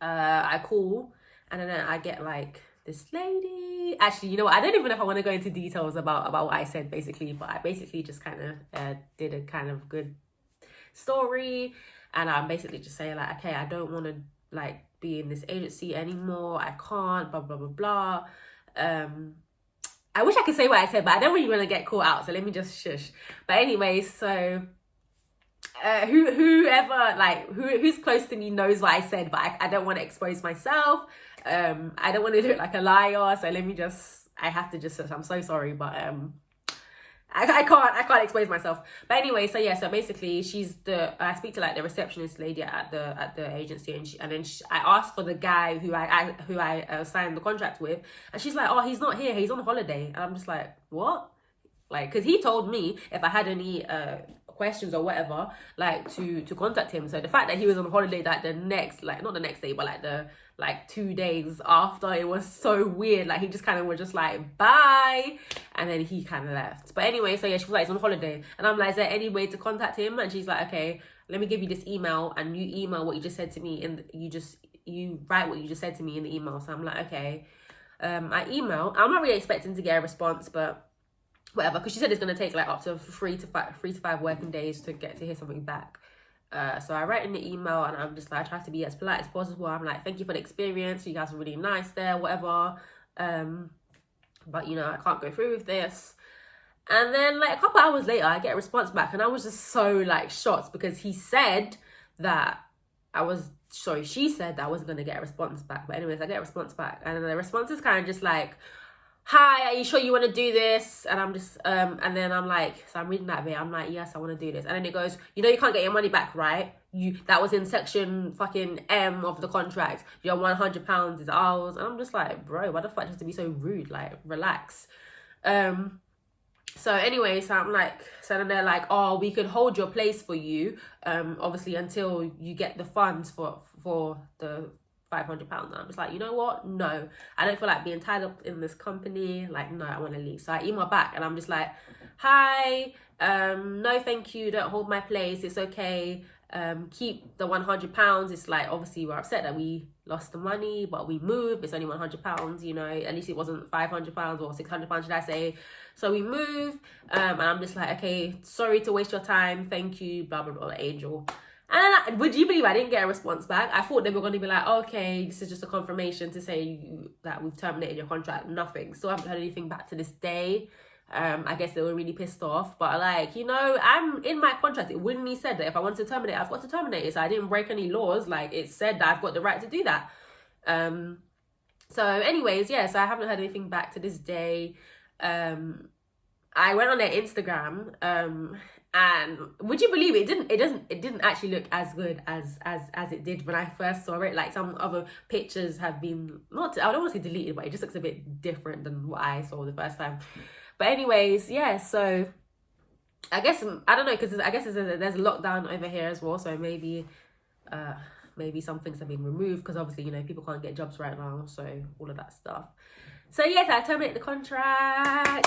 I call, and then I get like this lady. Actually, you know what? I don't even know if I want to go into details about what I said basically, but I basically just kind of did a kind of good story, and I'm basically just saying like, okay, I don't want to like be in this agency anymore. I can't, blah blah blah blah. I wish I could say what I said, but I don't really want to get caught out, so let me just shush. But anyway, so who's close to me knows what I said, but I don't want to expose myself. I don't want to look like a liar, so I have to just, I'm so sorry, but I can't expose myself. But anyway, so yeah, so basically I speak to like the receptionist lady at the agency, and then I asked for the guy who I signed the contract with, and she's like, oh, he's not here, he's on holiday. And I'm just like, what? Like, because he told me if I had any questions or whatever, like to contact him. So the fact that he was on holiday like the next, like not the next day, but like the 2 days after, it was so weird. Like he just kind of was just like, bye, and then he kind of left. But anyway, so yeah, she was like, he's on holiday, and I'm like, is there any way to contact him? And she's like, okay, let me give you this email, and you email what you just said to me, and you write what you just said to me in the email. So I'm like, okay. I email. I'm not really expecting to get a response, but whatever, because she said it's going to take like up to 3 to 5 working days to get to hear something back. So I write in the email, and I'm just like, I try to be as polite as possible. I'm like, thank you for the experience, you guys are really nice there, whatever, but you know, I can't go through with this. And then like a couple hours later, I get a response back, and I was just so like shocked, because she said that she said that I wasn't going to get a response back. But anyways, I get a response back, and then the response is kind of just like, hi, are you sure you want to do this? And I'm just and then I'm like, so I'm reading that bit, I'm like, yes, I want to do this. And then it goes, you know, you can't get your money back, right? That was in section fucking M of the contract. Your £100 is ours. And I'm just like, bro, why the fuck does it have to be so rude? Like, relax. So anyway, so I'm like, so then they're like, oh, we could hold your place for you, obviously until you get the funds for the £500. And I'm just like, you know what? No, I don't feel like being tied up in this company. Like, no, I want to leave. So I email back, and I'm just like, hi, no, thank you. Don't hold my place. It's okay. Keep the £100. It's like, obviously we're upset that we lost the money, but we moved. It's only £100, you know, at least it wasn't £500 or £600, should I say. So we move, and I'm just like, okay, sorry to waste your time. Thank you, blah, blah, blah, Angel. And then, would you believe I didn't get a response back? I thought they were going to be like, okay, this is just a confirmation to say that we've terminated your contract. Nothing. Still haven't heard anything back to this day. I guess they were really pissed off. But like, you know, I'm in my contract. It wouldn't said that if I wanted to terminate, I've got to terminate it. So I didn't break any laws. Like, it said that I've got the right to do that. So anyways, yeah, so I haven't heard anything back to this day. I went on their Instagram, and would you believe it didn't actually look as good as it did when I first saw it. Like, some other pictures have been, I don't want to say deleted, but it just looks a bit different than what I saw the first time. But anyways, yeah, so I guess, I don't know, because I guess there's a lockdown over here as well, so maybe some things have been removed, because obviously, you know, people can't get jobs right now, so all of that stuff. So yes, I terminated the contract.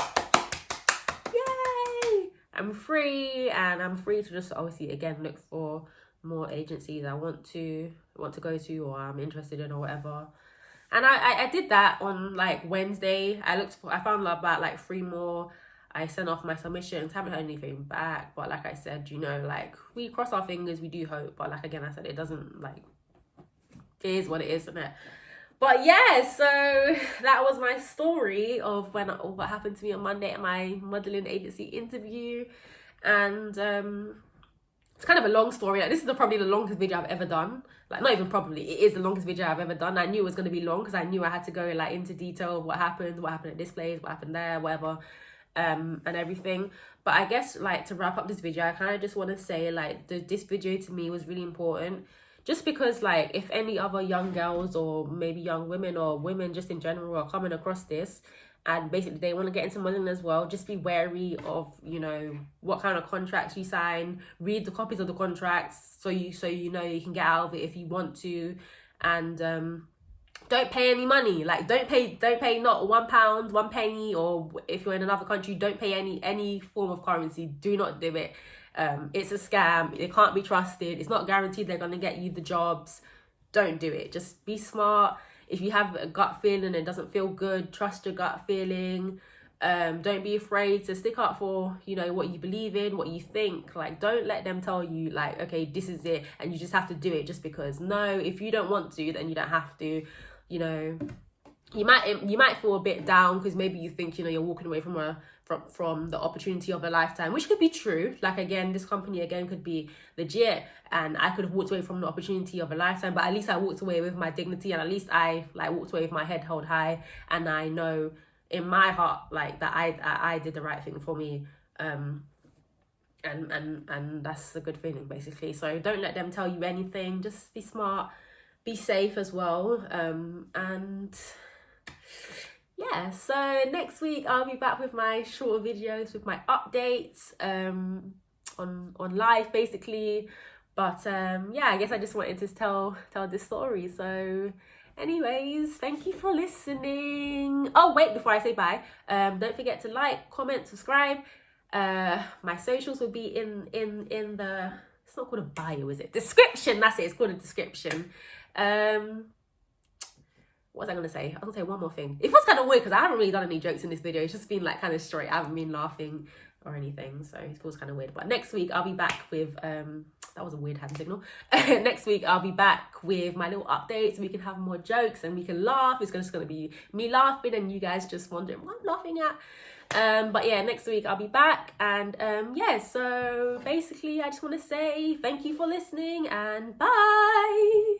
Yay! I'm free, and I'm free to just obviously again look for more agencies I want to go to, or I'm interested in, or whatever. And I did that on like Wednesday. I found about like 3 more. I sent off my submissions, haven't heard anything back. But like I said, you know, like, we cross our fingers, we do hope. But like, again, I said, it doesn't, like, it is what it is, isn't it? But yeah, so that was my story of what happened to me on Monday at my modelling agency interview. And it's kind of a long story. Like, this is probably the longest video I've ever done. Like, not even probably, it is the longest video I've ever done. I knew it was going to be long because I knew I had to go like into detail of what happened at this place, what happened there, whatever, and everything. But I guess, like, to wrap up this video, I kind of just want to say, like, this video to me was really important. Just because, like, if any other young girls or maybe young women or women just in general are coming across this and basically they want to get into modeling as well, just be wary of, you know, what kind of contracts you sign. Read the copies of the contracts so you know you can get out of it if you want to. And don't pay any money. Like, don't pay not £1, 1 penny, or if you're in another country, don't pay any form of currency. Do not do it. It's a scam. It can't be trusted. It's not guaranteed they're going to get you the jobs. Don't do it. Just be smart. If you have a gut feeling and it doesn't feel good, trust your gut feeling. Don't be afraid to stick up for, you know, what you believe in, what you think. Like, don't let them tell you, like, okay, this is it and you just have to do it just because. No, if you don't want to, then you don't have to. You know, you might feel a bit down because maybe you think, you know, you're walking away from the opportunity of a lifetime, which could be true. Like, again, this company again could be legit and I could have walked away from the opportunity of a lifetime, but at least I walked away with my dignity, and at least I like walked away with my head held high, and I know in my heart, like, that I did the right thing for me. And that's a good feeling, basically. So don't let them tell you anything. Just be smart, be safe as well. And yeah, so next week I'll be back with my shorter videos, with my updates on life, basically. But yeah, I guess I just wanted to tell this story. So anyways, thank you for listening. Oh wait, before I say bye, don't forget to like, comment, subscribe. My socials will be in the, it's not called a bio, is it? Description. That's it. It's called a description. What was I going to say? I was going to say one more thing. It was kind of weird because I haven't really done any jokes in this video. It's just been like kind of straight. I haven't been laughing or anything. So it feels kind of weird. But next week I'll be back with, that was a weird hand signal. Next week I'll be back with my little updates. We can have more jokes and we can laugh. It's just going to be me laughing and you guys just wondering what I'm laughing at. But yeah, next week I'll be back. And yeah, so basically I just want to say thank you for listening and bye.